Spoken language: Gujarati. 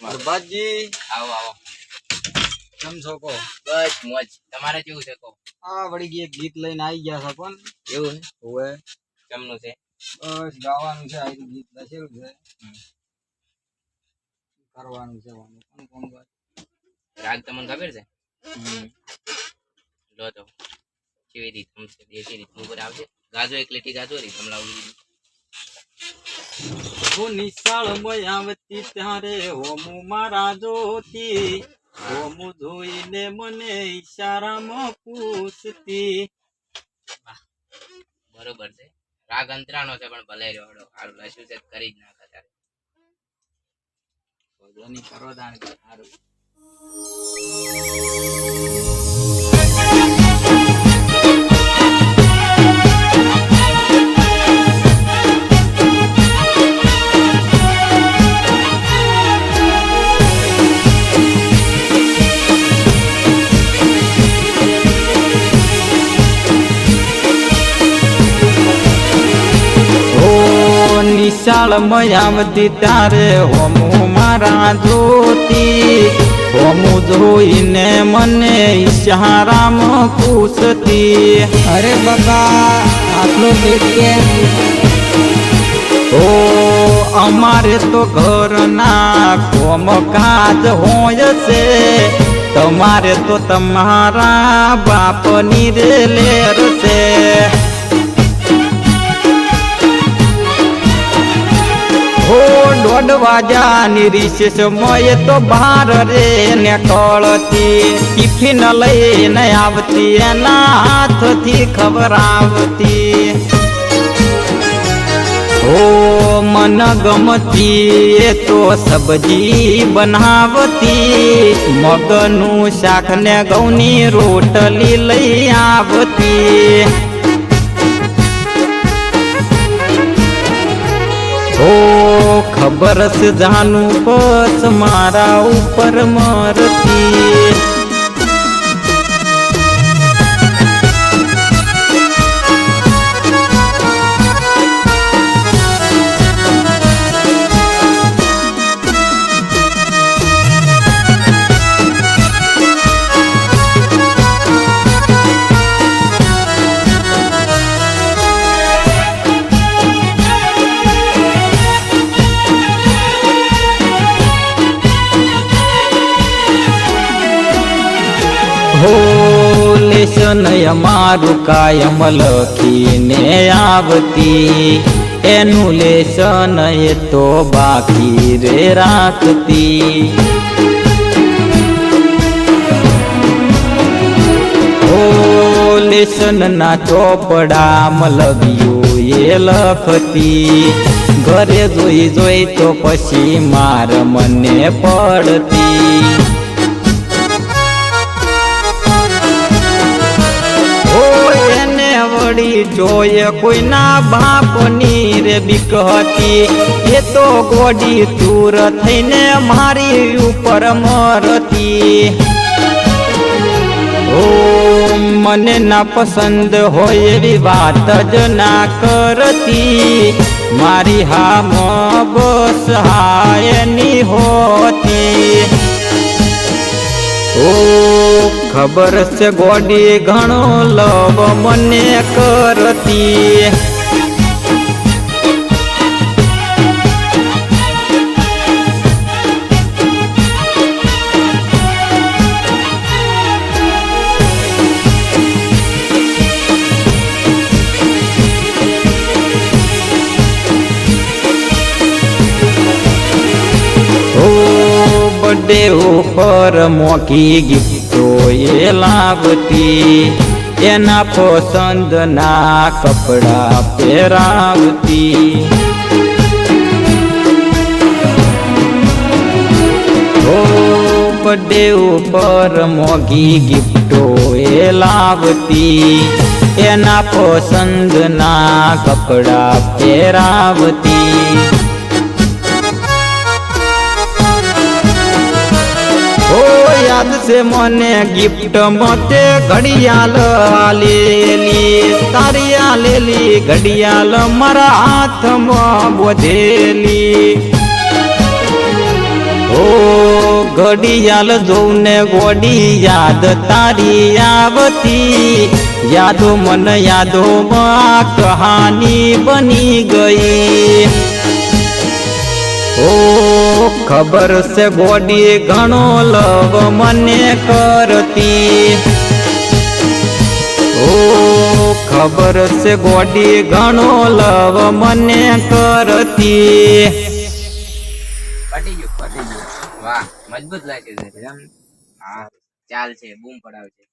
બાજી આવો આવો કેમ છો કો? બસ મોજ તમારે કેવું છે કો? આ વળી એક ગીત લઈને આવી ગયા છે પણ એવું છે હોવે કેમનું છે? બસ ગાવાનું છે. આ ગીત લખેલું છે, કરવાનું છે. કોણ કોણ ગાય? રાગ તમને ખબર છે? લો તો કેવી રીત છે, દેશી રીત ઉપર આવશે. ગાજો એક લીટી ગાજો રીત લાવવી. હું નિશાળ મયાવતી ત્યારે હોમુ મારા જોતી, હોમુ જોઈને મને ઈશારામાં પૂછતી. બરોબર છે. રાગ અંતરાનો છે પણ ભલે રહ્યો હારું લખ્યું છે કરી જ નાખા તારે. બધાની કરો દાણ સારું. નિશાળ મયાવતી તારે હોમુ મારા જોતી, હોમુ જોઈને મને ઈશારામાં પૂછતી. અરે બાબા આટલો દેખે ઓ અમારે તો ઘરના કોમ કાજ હોય છે, તમારે તો તમારા બાપની રે લેર છે. હો 1:30 વાગ્યાની રિસેસ મોય તો બહાર રે ને કળતી, ટિફિન લઈને આવતી એના હાથથી ખવરાવતી. ઓ મન ગમતી એ તો સબ્જી બનાવતી, મગનું શાક ને ઘઉંની રોટલી લઈ આવતી. ઓ ખબર છે જાનું બસ મારા ઉપર મરતી. હો લેશન અમારું કાયમ લખીને આવતી, એનું લેશન એ તો બાકી રે રાખતી. હો લેશન ના ચોપડામાં લવ્યું એ લખતી, ઘરે જોઈ જોઈ તો પછી માર મને પડતી. વળી જોયે કોઈના બાપની રે બીક હતી, એ તો ગોડી દૂર થઈને મારી ઉપર મરતી. ઓ મને ના પસંદ હોય એવી વાત જ ના કરતી, મારી હામ બસ હાયની હોતી. ઓ ખબર છે ગોડી ઘણો લવ મને કરતી. બર્થડે ઉપર મોંઘી ગિફ્ટો એ લાવતી, એના પસંદના કપડા પહેરાવતી. ઓ બર્થડે ઉપર મોંઘી ગિફ્ટો એ લાવતી, એના પસંદના કપડા પહેરાવતી. યાદ છે મને ગિફ્ટ મતે ઘડિયાળ આલેલી, તારી આલેલી ઘડિયાળ મારા હાથમાં બોધેલી. ઓ ઓ ઘડિયાળ જોઉને ગોડી યાદ તારી આવતી, યાદો મન યાદોમાં કહાની બની ગઈ. ઓ ખબર છે ગોડી ઘણો લવ મને કરતી, ઓ ખબર છે ગોડી ઘણો લવ મને કરતી. પટી ગયું. વાહ, મજબૂત લાગે છે. હા, ચાલ છે, બૂમ પડાવશે.